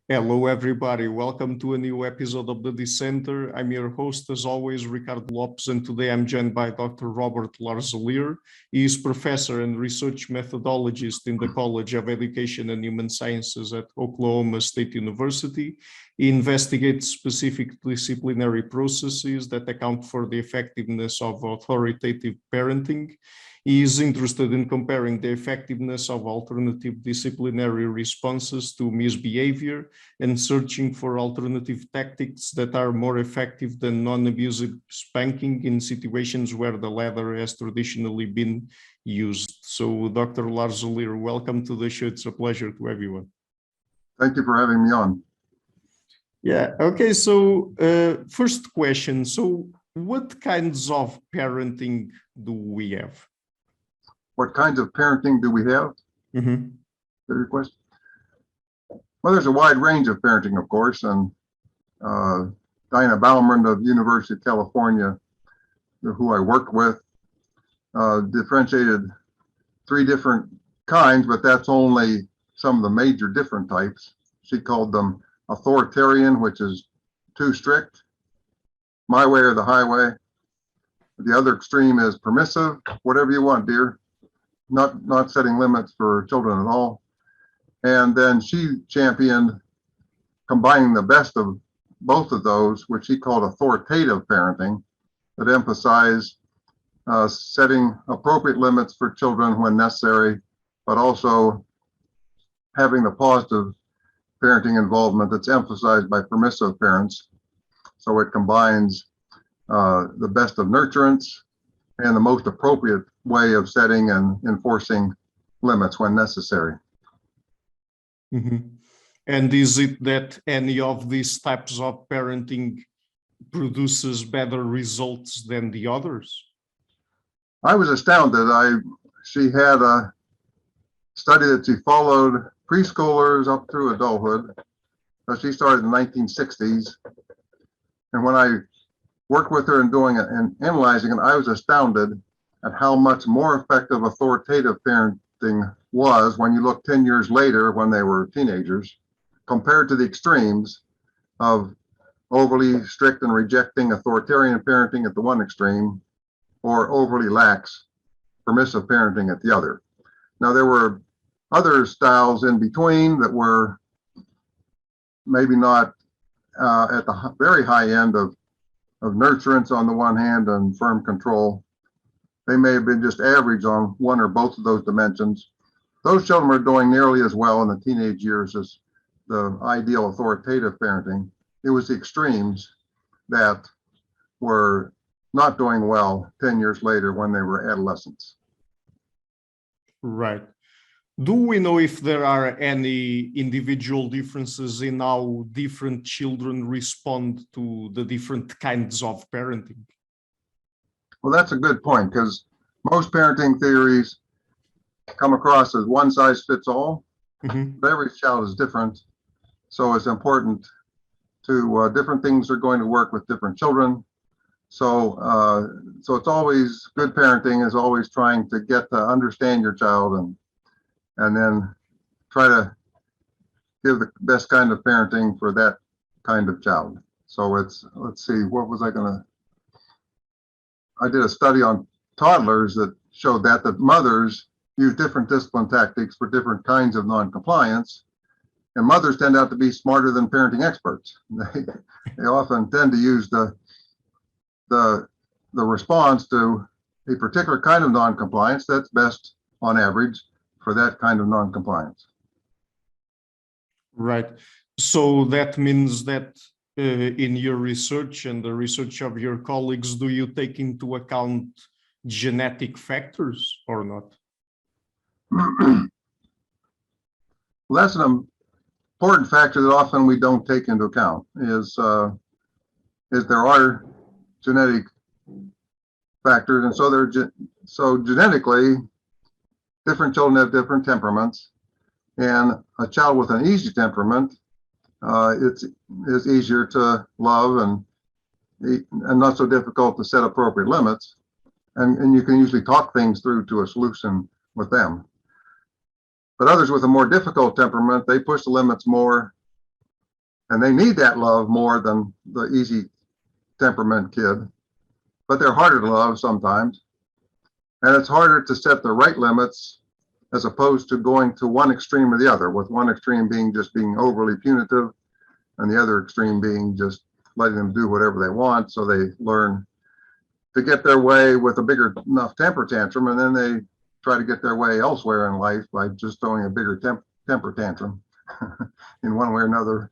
Hello, everybody. Welcome to a new episode of the Dissenter. I'm your host, as always, Ricardo Lopes, and today I'm joined by Dr. Robert Larzelere. He is Professor and Research Methodologist in the College of Education and Human Sciences at Oklahoma State University. He investigates specific disciplinary processes that account for the effectiveness of authoritative parenting. He is interested in comparing the effectiveness of alternative disciplinary responses to misbehavior and searching for alternative tactics that are more effective than non-abusive spanking in situations where the latter has traditionally been used. So, Dr. Larzelere, welcome to the show. It's a pleasure to have you on. Thank you for having me on. Yeah, okay, so first question. So what kinds of parenting do we have? What kinds of parenting do we have? Mm-hmm. Your question? Well, there's a wide range of parenting, of course, and Dinah Baumann of University of California, who I worked with, differentiated 3 different kinds, but that's only some of the major different types. She called them authoritarian, which is too strict, my way or the highway. The other extreme is permissive, whatever you want, dear, not setting limits for children at all. And then she championed combining the best of both of those, which she called authoritative parenting, that emphasized setting appropriate limits for children when necessary, but also having the positive parenting involvement that's emphasized by permissive parents. So it combines the best of nurturance and the most appropriate way of setting and enforcing limits when necessary. Mm-hmm. And is it that any of these types of parenting produces better results than the others? I was astounded. She had a study that she followed preschoolers up through adulthood. She started in the 1960s. And when I worked with her in doing it and analyzing it, I was astounded at how much more effective authoritative parenting was when you look 10 years later when they were teenagers, compared to the extremes of overly strict and rejecting authoritarian parenting at the one extreme, or overly lax permissive parenting at the other. Now, there were other styles in between that were maybe not at the very high end of nurturance on the one hand and firm control. They may have been just average on one or both of those dimensions. Those children were doing nearly as well in the teenage years as the ideal authoritative parenting. It was the extremes that were not doing well 10 years later when they were adolescents. Right. Do we know if there are any individual differences in how different children respond to the different kinds of parenting? Well, that's a good point, because most parenting theories come across as one size fits all. Mm-hmm. But every child is different. So it's important to different things are going to work with different children. So it's always good parenting is always trying to get to understand your child and then try to give the best kind of parenting for that kind of child. So let's see, what was I did a study on toddlers that showed that the mothers use different discipline tactics for different kinds of non-compliance. And mothers tend out to be smarter than parenting experts. They often tend to use the response to a particular kind of non-compliance that's best on average for that kind of non-compliance. Right. So that means that in your research and the research of your colleagues, do you take into account genetic factors or not? Well, that's an important factor that often we don't take into account is there are genetic factors, and so genetically different children have different temperaments, and a child with an easy temperament it's easier to love and not so difficult to set appropriate limits, and you can usually talk things through to a solution with them. But others with a more difficult temperament, they push the limits more, And they need that love more than the easy temperament kid, but they're harder to love sometimes. And it's harder to set the right limits as opposed to going to one extreme or the other, with one extreme being just being overly punitive and the other extreme being just letting them do whatever they want. So they learn to get their way with a bigger enough temper tantrum, and then they try to get their way elsewhere in life by just throwing a bigger temper tantrum in one way or another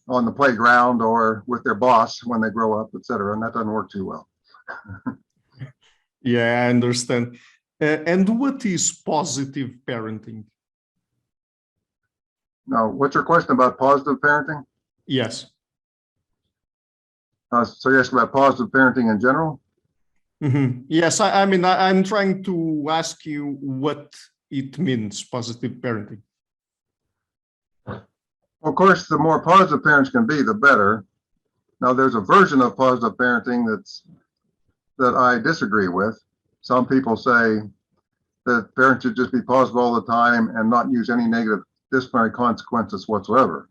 on the playground or with their boss when they grow up, etc. And that doesn't work too well. Yeah, I understand. And what is positive parenting? Now, what's your question about positive parenting? Yes. So you asked about positive parenting in general? Yes, I mean, I'm trying to ask you what it means, positive parenting. Of course, the more positive parents can be, the better. Now, there's a version of positive parenting that I disagree with. Some people say that parents should just be positive all the time and not use any negative disciplinary consequences whatsoever.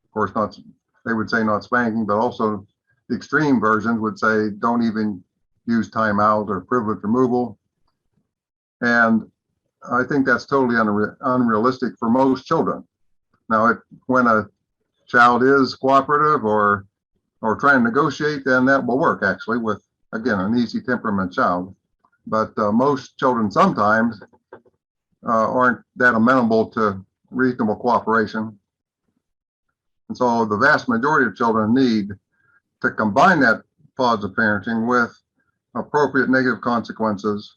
Of course, not, they would say not spanking, but also the extreme versions would say don't even use timeout or privilege removal. And I think that's totally unrealistic for most children. Now, when a child is cooperative or trying to negotiate, then that will work actually with, again, an easy temperament child. But most children sometimes aren't that amenable to reasonable cooperation. And so the vast majority of children need to combine that positive parenting with appropriate negative consequences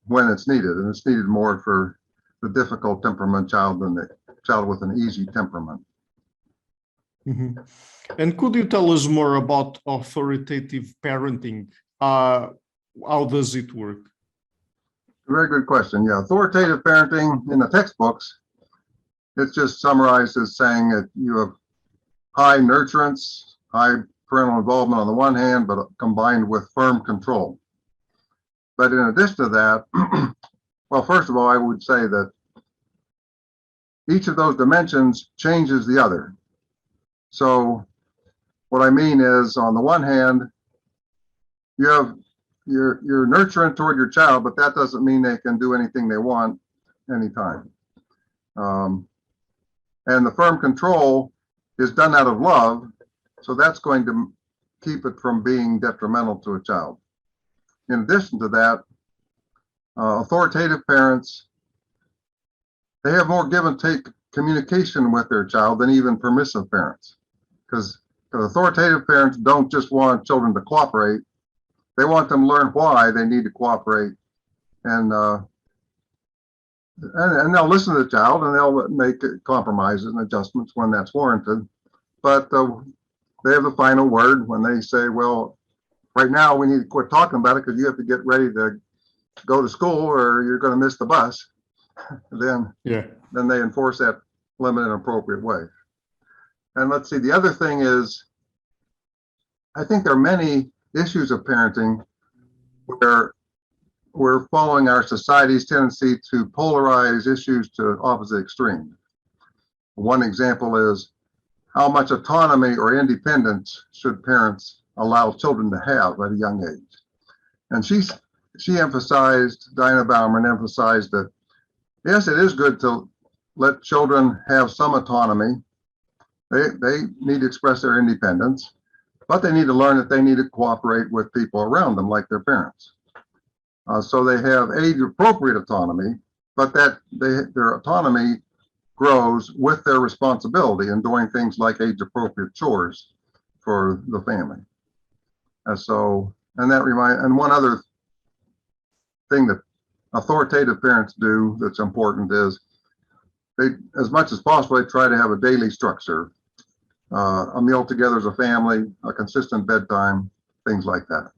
when it's needed. And it's needed more for the difficult temperament child than the child with an easy temperament. And could you tell us more about authoritative parenting? How does it work? Very good question. Yeah, authoritative parenting in the textbooks, it's just summarized as saying that you have high nurturance, high parental involvement on the one hand, but combined with firm control. But in addition to that, well, first of all, I would say that each of those dimensions changes the other. So what I mean is, on the one hand, you're nurturing toward your child, but that doesn't mean they can do anything they want anytime. And the firm control is done out of love, so that's going to keep it from being detrimental to a child. In addition to that, authoritative parents, they have more give and take communication with their child than even permissive parents, because authoritative parents don't just want children to cooperate. They want them to learn why they need to cooperate, and they'll listen to the child and they'll make compromises and adjustments when that's warranted. But they have the final word when they say, well, right now we need to quit talking about it because you have to get ready to go to school or you're going to miss the bus. Then they enforce that limit in an appropriate way. And let's see, the other thing is, I think there are many issues of parenting where we're following our society's tendency to polarize issues to opposite extremes. One example is, how much autonomy or independence should parents allow children to have at a young age? And she emphasized, Dinah Bauman emphasized that, yes, it is good to let children have some autonomy. They need to express their independence, but they need to learn that they need to cooperate with people around them, like their parents. So they have age-appropriate autonomy, but that their autonomy grows with their responsibility in doing things like age-appropriate chores for the family. And one other thing that authoritative parents do that's important is they, as much as possible, they try to have a daily structure, a meal together as a family, a consistent bedtime, things like that.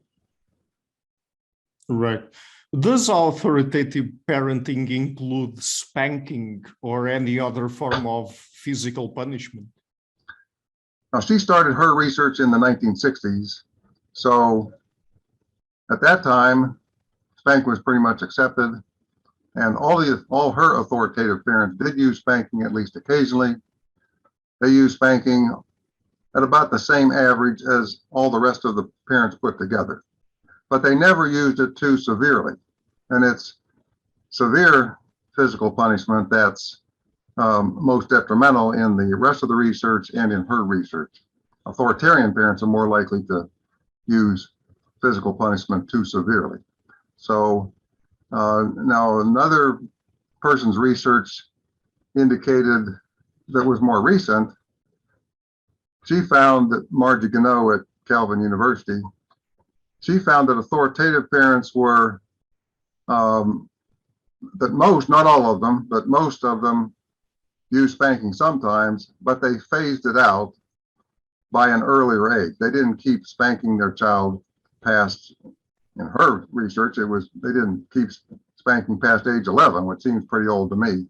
Right. Does authoritative parenting include spanking or any other form of physical punishment? Now, she started her research in the 1960s. So at that time, spanking was pretty much accepted. And all her authoritative parents did use spanking at least occasionally. They used spanking at about the same average as all the rest of the parents put together. But they never used it too severely. And it's severe physical punishment that's most detrimental in the rest of the research and in her research. Authoritarian parents are more likely to use physical punishment too severely. So now another person's research indicated that was more recent. She found that Margie Gannot at Calvin University, she found that authoritative parents were, that most, not all of them, but most of them use spanking sometimes, but they phased it out by an earlier age. They didn't keep spanking their child past, in her research, it was, they didn't keep spanking past age 11, which seems pretty old to me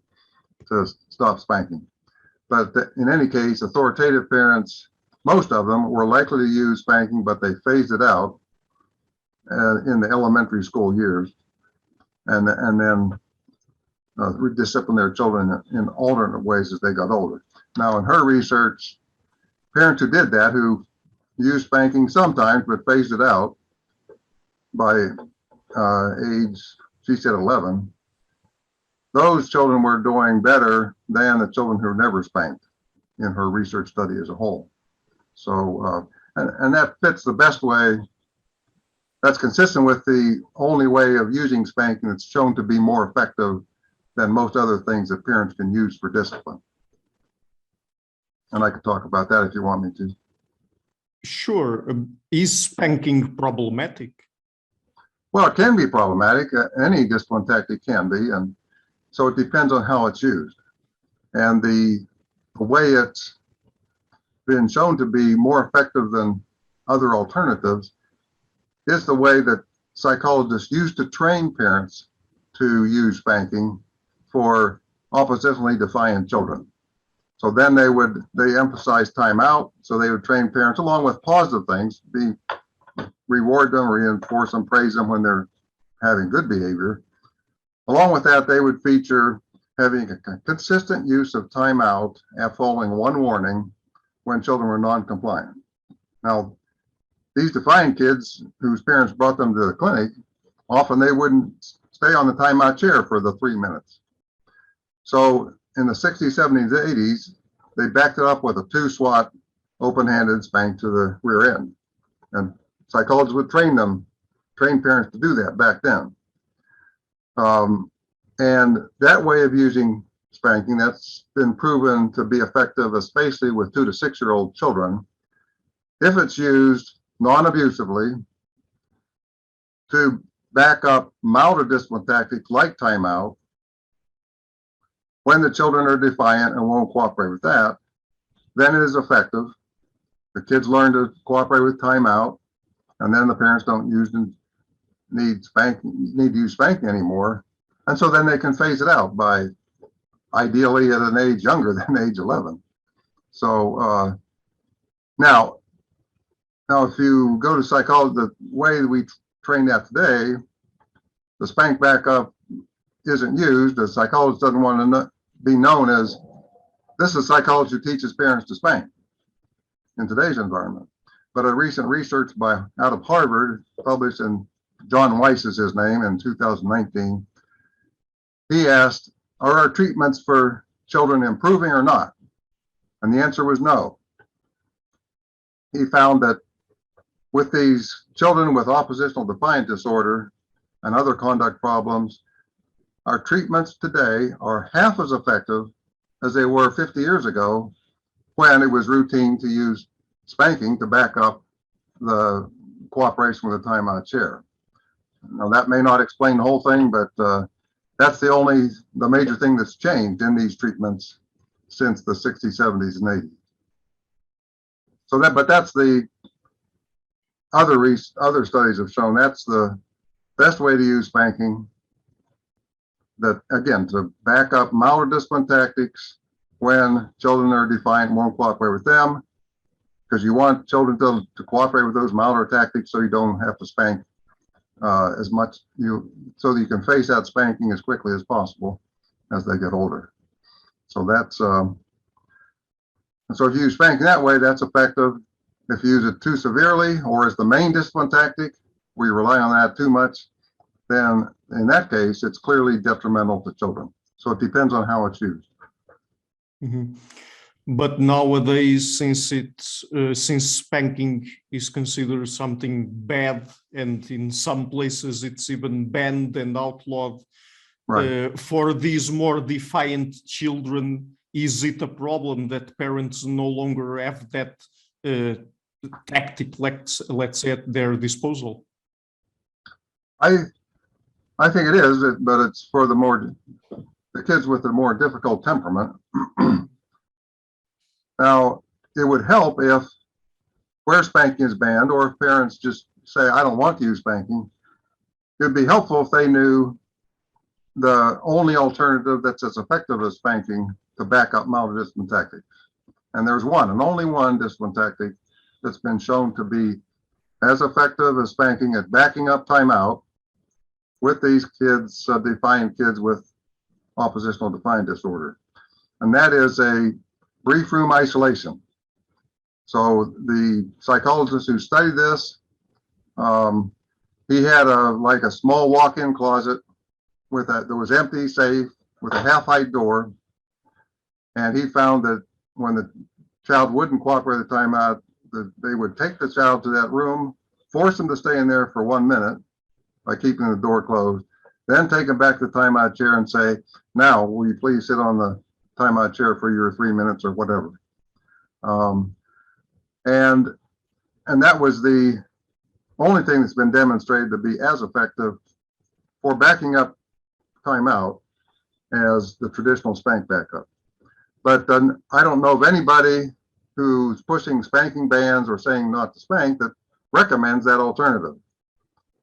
to stop spanking. But in any case, authoritative parents, most of them were likely to use spanking, but they phased it out in the elementary school years, and then discipline their children in alternate ways as they got older. Now, in her research, parents who did that, who used spanking sometimes but phased it out by age, she said 11, those children were doing better than the children who never spanked in her research study as a whole. So, and that fits the best way. That's consistent with the only way of using spanking that's shown to be more effective than most other things that parents can use for discipline. And I could talk about that if you want me to. Sure. Is spanking problematic? Well, it can be problematic. Any discipline tactic can be, and so it depends on how it's used. And the way it's been shown to be more effective than other alternatives is the way that psychologists used to train parents to use spanking for oppositionally defiant children. So then they emphasize timeout. So they would train parents along with positive things, reward them, reinforce them, praise them when they're having good behavior. Along with that, they would feature having a consistent use of timeout following one warning when children were non-compliant. Now, these defiant kids whose parents brought them to the clinic, often they wouldn't stay on the timeout chair for the 3 minutes. So in the 60s, 70s, 80s, they backed it up with a 2-swat open-handed spank to the rear end. And psychologists would train parents to do that back then. And that way of using spanking, that's been proven to be effective, especially with 2 to 6-year-old children, if it's used non-abusively to back up milder discipline tactics like timeout when the children are defiant and won't cooperate with that, then it is effective. The kids learn to cooperate with timeout, and then the parents don't need to use spanking anymore. And so then they can phase it out by ideally at an age younger than age 11. So now if you go to psychology, the way we train that today, the spank backup isn't used. The psychologist doesn't want to be known as, this is psychology who teaches parents to spank in today's environment. But a recent research out of Harvard, published in, John Weiss is his name, in 2019, he asked, are our treatments for children improving or not? And the answer was no. He found that with these children with oppositional defiant disorder and other conduct problems, our treatments today are half as effective as they were 50 years ago when it was routine to use spanking to back up the cooperation with a timeout chair. Now, that may not explain the whole thing, but that's the major thing that's changed in these treatments since the 60s, 70s, and 80s. So but that's the other studies have shown that's the best way to use spanking. That, again, to back up milder discipline tactics when children are defiant and won't cooperate with them, because you want children to cooperate with those milder tactics so you don't have to spank as much, so that you can phase out spanking as quickly as possible as they get older. So that's And so if you use spanking that way, that's effective. If you use it too severely or as the main discipline tactic, where you rely on that too much, then in that case, it's clearly detrimental to children. So it depends on how it's used. Mhm. But nowadays, since spanking is considered something bad, and in some places it's even banned and outlawed, Right. for these more defiant children, is it a problem that parents no longer have that tactic, let's say, at their disposal? I I think it is, but it's for the kids with a more difficult temperament. Now, it would help if where spanking is banned, or if parents just say, I don't want to use spanking, it'd be helpful if they knew the only alternative that's as effective as spanking to back up mild discipline tactics. And there's one and only one discipline tactic that's been shown to be as effective as spanking at backing up timeout with these kids, defiant kids with oppositional defiant disorder. And that is a brief room isolation. So the psychologist who studied this, he had like a small walk-in closet that was empty, safe, with a half-height door. And he found that when the child wouldn't cooperate with the timeout, they would take the child to that room, force them to stay in there for 1 minute by keeping the door closed, then take them back to the timeout chair and say, now, will you please sit on the timeout chair for your 3 minutes or whatever. And that was the only thing that's been demonstrated to be as effective for backing up timeout as the traditional spank backup. But I don't know of anybody who's pushing spanking bans or saying not to spank that recommends that alternative.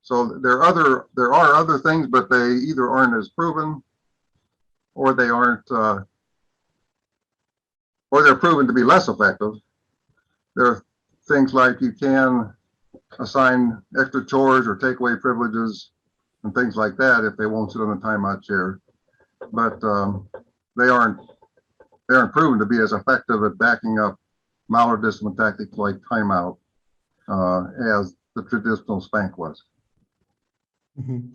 So there are other things, but they either aren't as proven, or they aren't, or they're proven to be less effective. There are things like you can assign extra chores or take away privileges and things like that if they won't sit on the timeout chair, but they aren't proven to be as effective at backing up mild discipline tactics like timeout as the traditional spank was. Mm-hmm.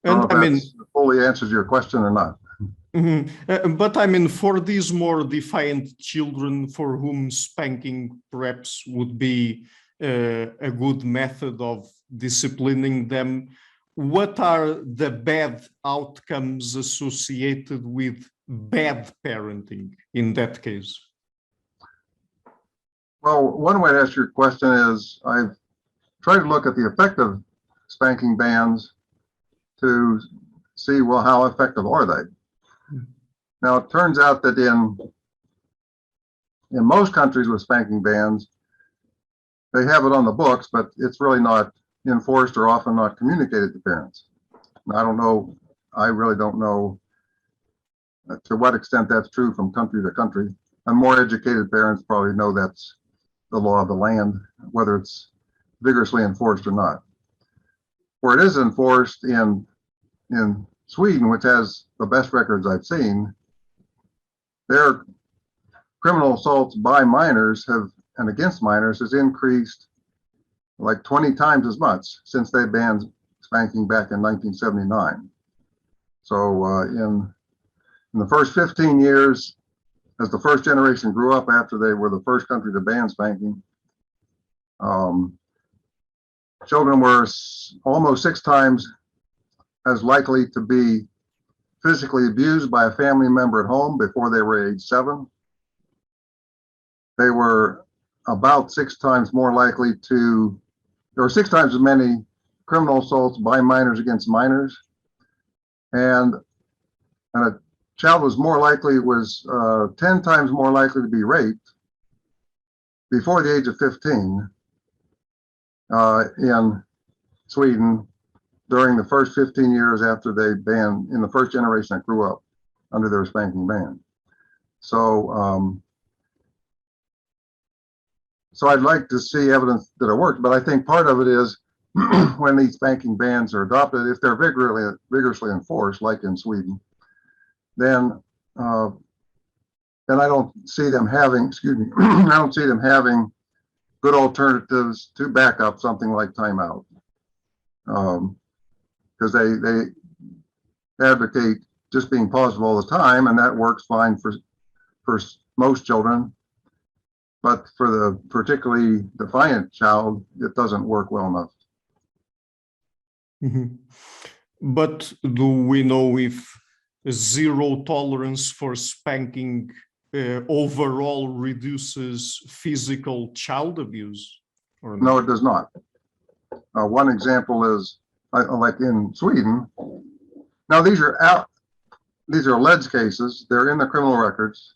And I mean, fully answers your question or not. Mm-hmm. But I mean, for these more defiant children for whom spanking perhaps would be a good method of disciplining them, what are the bad outcomes associated with bad parenting in that case? Well, one way to answer your question is I've tried to look at the effective spanking bans to see, well, how effective are they? Now, it turns out that in most countries with spanking bans, they have it on the books, but it's really not enforced or often not communicated to parents. And I really don't know to what extent that's true from country to country. And more educated parents probably know that's the law of the land, whether it's vigorously enforced or not. Where it is enforced in Sweden, which has the best records I've seen, their criminal assaults by minors and against minors has increased like 20 times as much since they banned spanking back in 1979. So in the first 15 years, as the first generation grew up after they were the first country to ban spanking, children were almost 6 times as likely to be physically abused by a family member at home before they were age 7. They were about 6 times more likely there were 6 times as many criminal assaults by minors against minors. And a child was 10 times more likely to be raped before the age of 15 in Sweden during the first 15 years after they banned, in the first generation that grew up under their spanking ban. So, so I'd like to see evidence that it worked, but I think part of it is when these spanking bans are adopted, if they're vigorously enforced, like in Sweden, then And I don't see them having, excuse me, I don't see them having good alternatives to back up something like timeout. Because they advocate just being positive all the time, and that works fine for most children. But for the particularly defiant child, it doesn't work well enough. Mm-hmm. But do we know if zero tolerance for spanking overall reduces physical child abuse? Or No, it does not. One example is like in Sweden. Now these are alleged cases. They're in the criminal records,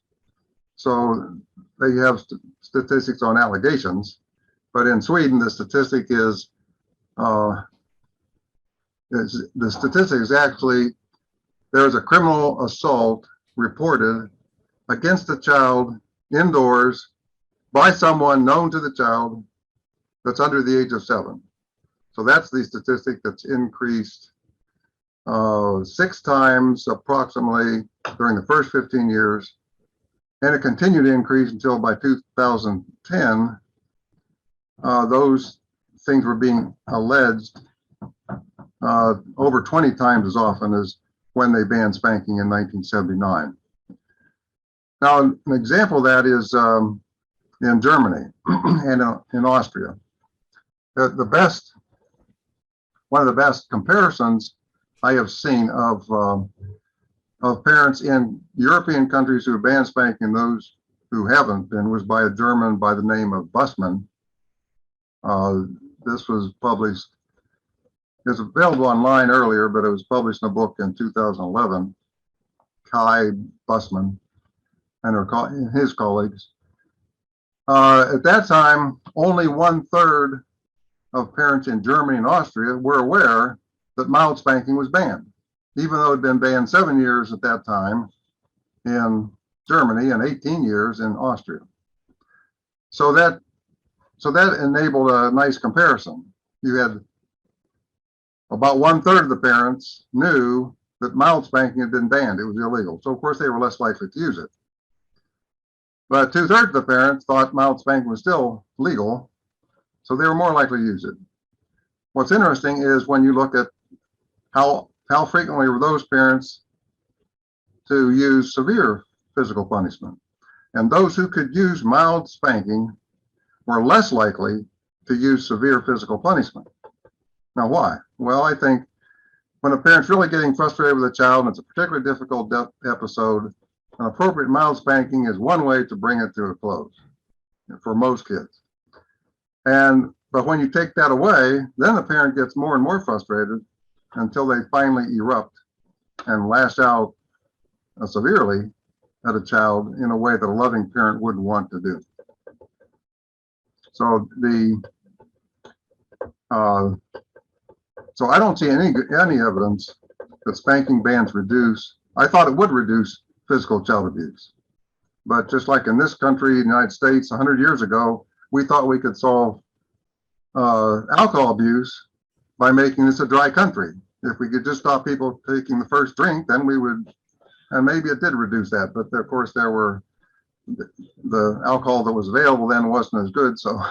so they have statistics on allegations. But in Sweden, the statistic is actually there's a criminal assault reported against a child indoors by someone known to the child that's under the age of 7. So that's the statistic that's increased 6 times approximately during the first 15 years. And it continued to increase until by 2010, those things were being alleged over 20 times as often as when they banned spanking in 1979. Now, an example of that is in Germany and in Austria. One of the best comparisons I have seen of parents in European countries who banned spanking, those who haven't been, was by a German by the name of Bussmann. This was published, it was available online earlier, but it was published in a book in 2011, Kai Bussmann and his colleagues. At that time, only 1/3 of parents in Germany and Austria were aware that mild spanking was banned, even though it had been banned 7 years at that time in Germany and 18 years in Austria. So that enabled a nice comparison. You had about 1/3 of the parents knew that mild spanking had been banned. It was illegal. So of course they were less likely to use it. But 2/3 of the parents thought mild spanking was still legal, so they were more likely to use it. What's interesting is when you look at how frequently were those parents to use severe physical punishment. And those who could use mild spanking were less likely to use severe physical punishment. Now, why? Well, I think when a parent's really getting frustrated with a child and it's a particularly difficult episode, an appropriate mild spanking is one way to bring it to a close for most kids. But when you take that away, then the parent gets more and more frustrated until they finally erupt and lash out severely at a child in a way that a loving parent wouldn't want to do. So so I don't see any evidence that spanking bans reduce. I thought it would reduce physical child abuse, but just like in this country, the United States, 100 years ago, we thought we could solve alcohol abuse by making this a dry country. If we could just stop people taking the first drink, then we would, and maybe it did reduce that. But of course, there were the alcohol that was available then wasn't as good, so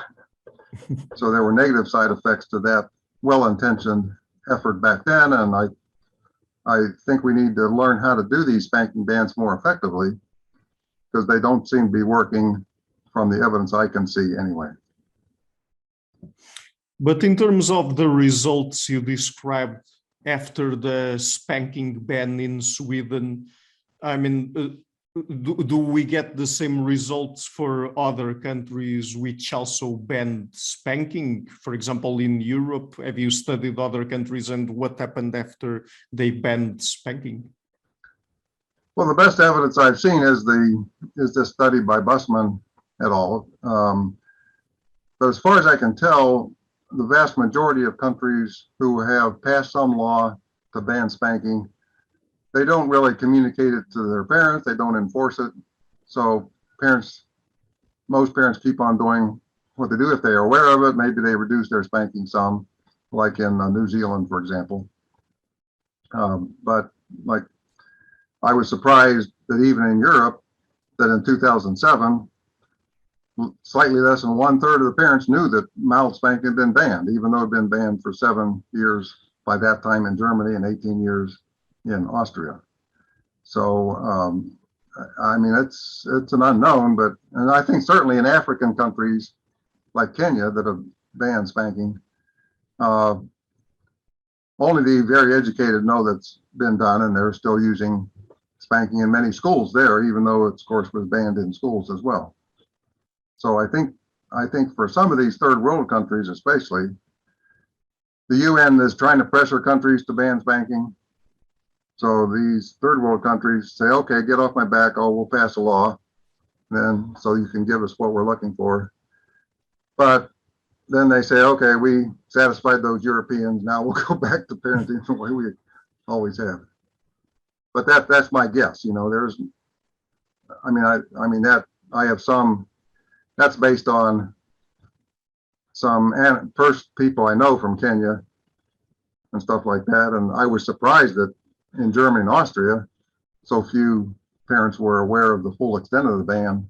there were negative side effects to that well-intentioned effort back then. And I think we need to learn how to do these spanking bans more effectively, because they don't seem to be working from the evidence I can see anyway. But in terms of the results you described after the spanking ban in Sweden, I mean, do we get the same results for other countries which also banned spanking? For example, in Europe, have you studied other countries and what happened after they banned spanking? Well, the best evidence I've seen is this study by Bussmann et al. But as far as I can tell, the vast majority of countries who have passed some law to ban spanking, they don't really communicate it to their parents. They don't enforce it. So most parents keep on doing what they do. If they are aware of it, maybe they reduce their spanking some, like in New Zealand, for example. But like, I was surprised that even in Europe, that in 2007, slightly less than 1/3 of the parents knew that mild spanking had been banned, even though it had been banned for 7 years by that time in Germany and 18 years in Austria. So, I mean, it's an unknown, but, and I think certainly in African countries like Kenya that have banned spanking, only the very educated know that's been done, and they're still using spanking in many schools there, even though it, of course, was banned in schools as well. So I think for some of these third world countries, especially, the UN is trying to pressure countries to ban spanking. So these third world countries say, okay, get off my back. Oh, we'll pass a law. Then so you can give us what we're looking for. But then they say, okay, we satisfied those Europeans. Now we'll go back to parenting the way we always have. But that's my guess. You know, there's, I mean that I have some. That's based on some first people I know from Kenya and stuff like that. And I was surprised that in Germany and Austria, so few parents were aware of the full extent of the ban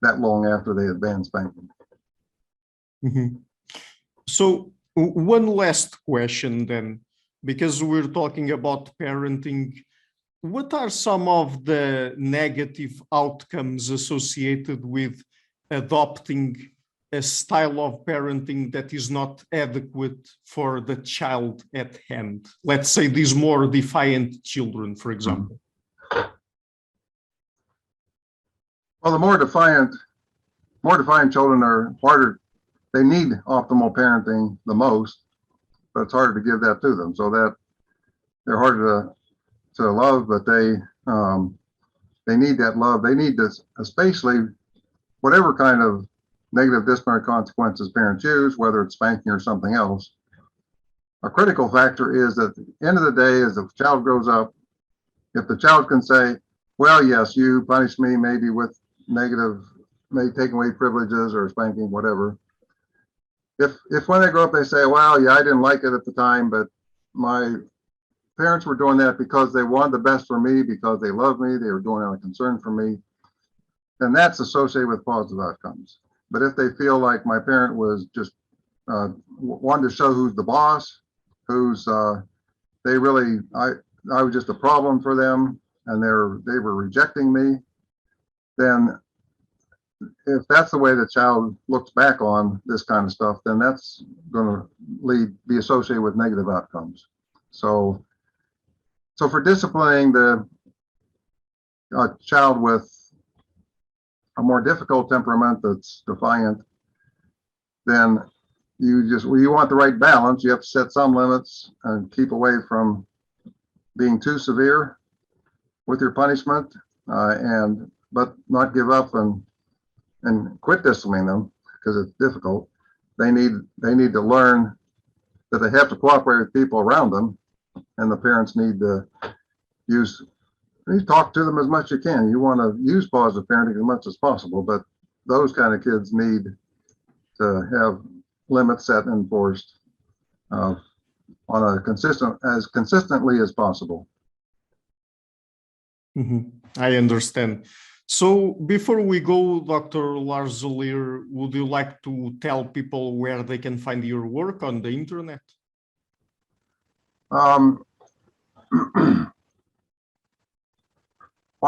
that long after they had banned spanking. Mm-hmm. So one last question then, because we're talking about parenting, what are some of the negative outcomes associated with adopting a style of parenting that is not adequate for the child at hand? Let's say these more defiant children, for example. Well, the more defiant children are harder. They need optimal parenting the most, but it's harder to give that to them. So that they're harder to love, but they need that love. They need this, especially whatever kind of negative disciplinary consequences parents use, whether it's spanking or something else. A critical factor is that at the end of the day, as the child grows up, if the child can say, well, yes, you punish me maybe with negative, maybe taking away privileges or spanking, whatever. If when they grow up, they say, well, yeah, I didn't like it at the time, but my parents were doing that because they wanted the best for me, because they loved me, they were doing it out of concern for me, then that's associated with positive outcomes. But if they feel like my parent was just wanted to show who's the boss, who's they really, I was just a problem for them, and they were rejecting me, then if that's the way the child looks back on this kind of stuff, then that's going to be associated with negative outcomes. So for disciplining the child with a more difficult temperament that's defiant, then you want the right balance. You have to set some limits and keep away from being too severe with your punishment, but not give up and quit disciplining them because it's difficult. They need to learn that they have to cooperate with people around them, and the parents need to talk to them as much as you can. You want to use positive parenting as much as possible, but those kind of kids need to have limits set and enforced on as consistently as possible. Mm-hmm. I understand. So before we go, Dr. Larzelere, would you like to tell people where they can find your work on the internet? I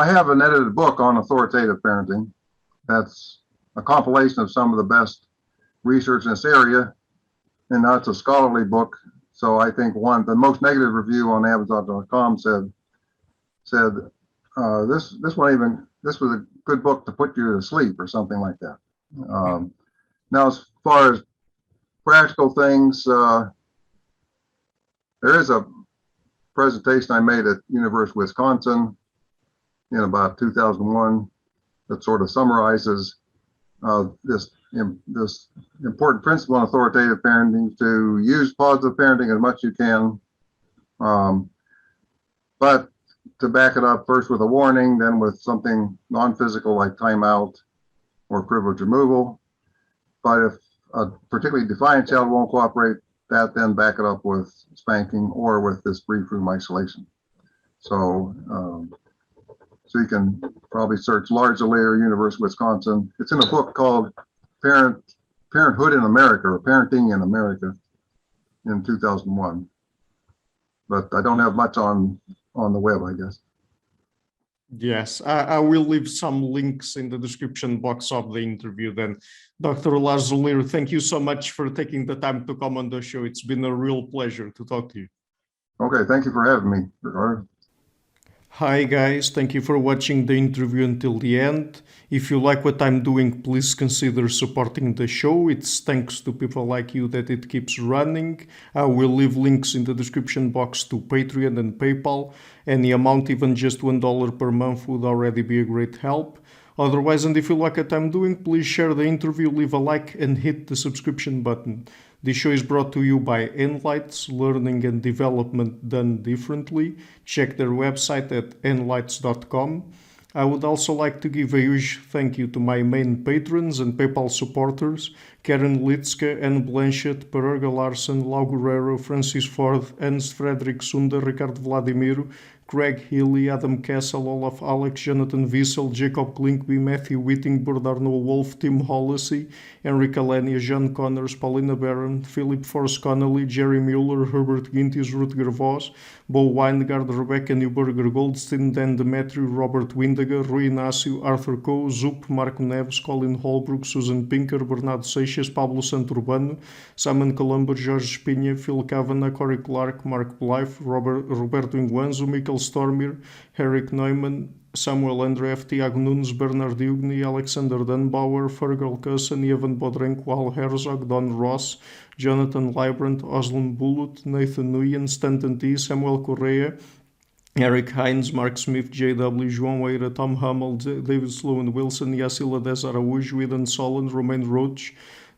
have an edited book on authoritative parenting. That's a compilation of some of the best research in this area, and that's a scholarly book. So I think the most negative review on Amazon.com said this was a good book to put you to sleep or something like that. Now, as far as practical things, there is a presentation I made at University of Wisconsin in about 2001 that sort of summarizes this important principle in authoritative parenting, to use positive parenting as much as you can, but to back it up first with a warning, then with something non-physical like timeout or privilege removal. But if a particularly defiant child won't cooperate, then back it up with spanking or with this brief room isolation. So So you can probably search Larzelere, University of Wisconsin. It's in a book called Parenthood in America, or Parenting in America, in 2001. But I don't have much on the web, I guess. Yes, I will leave some links in the description box of the interview then. Dr. Larzelere, thank you so much for taking the time to come on the show. It's been a real pleasure to talk to you. Okay, thank you for having me, Ricardo. Hi guys, thank you for watching the interview until the end. If you like what I'm doing, please consider supporting the show. It's thanks to people like you that it keeps running. I will leave links in the description box to Patreon and PayPal. Any amount, even just $1 per month, would already be a great help. Otherwise, and if you like what I'm doing, please share the interview, leave a like, and hit the subscription button. This show is brought to you by Enlights, Learning and Development Done Differently. Check their website at enlights.com. I would also like to give a huge thank you to my main patrons and PayPal supporters, Karen Litska, Anne Blanchett, Pererga Larsen, Lau Guerrero, Francis Ford, Ernst Frederick Sunda, Ricardo Vladimiro, Craig Healy, Adam Kessel, Olaf Alex, Jonathan Wiesel, Jacob Klinkby, Matthew Whitting, Bernardo Wolf, Tim Hollacy, Enrique Alenia, John Connors, Paulina Barron, Philip Force Connolly, Jerry Mueller, Herbert Gintis, Rutger Voss, Bo Weingard, Rebecca Newberger Goldstein, Dan Demetriou, Robert Windiger, Rui Inácio, Arthur Coe, Zup, Marco Neves, Colin Holbrook, Susan Pinker, Bernardo Seixas, Pablo Santurbano, Simon Colombo, Jorge Espinha, Phil Kavanagh, Corey Clark, Mark Blythe, Roberto Inguanzo, Michael Stormir, Eric Neumann, Samuel Andreff, Tiago Nunes, Bernard Ugni, Alexander Dunbauer, Fergal Cusson, Evan Bodrenko, Al Herzog, Don Ross, Jonathan Librant, Oslan Bullitt, Nathan Nguyen, Stanton T, Samuel Correa, Eric Hines, Mark Smith, J.W., João Eira, Tom Hummel, David Sloan Wilson, Yacila Des Araújo, Eden Solon, Romain Roach,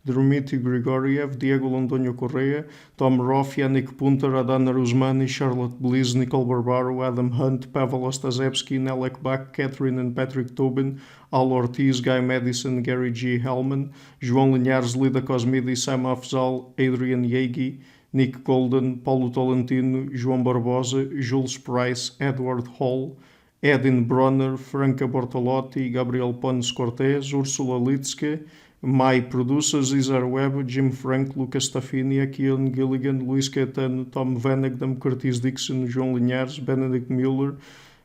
Dmitry Grigoriev, Diego Londoño Correa, Tom Roth, Yannick Punter, Adana Rusmani, Charlotte Bliss, Nicole Barbaro, Adam Hunt, Pavel Ostazewski, Nelek Bach, Catherine and Patrick Tobin, Al Ortiz, Guy Madison, Gary G. Hellman, João Linhares, Lida Cosmidi, Sam Afzal, Adrian Yegi, Nick Golden, Paulo Tolentino, João Barbosa, Jules Price, Edward Hall, Edin Bronner, Franca Bortolotti, Gabriel Pons Cortez, Ursula Litske, my producers, Isar Webb, Jim Frank, Lucas Staffini, Akion Gilligan, Luis Caetano, Tom Vanegdam, Curtis Dixon, João Linhares, Benedict Mueller,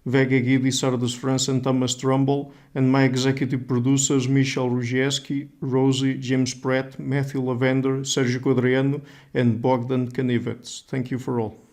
Vega Guidi, Sardas France, and Thomas Trumbull, and my executive producers, Michel Rugieski, Rosie, James Pratt, Matthew Lavender, Sergio Codriano, and Bogdan Kanivets. Thank you for all.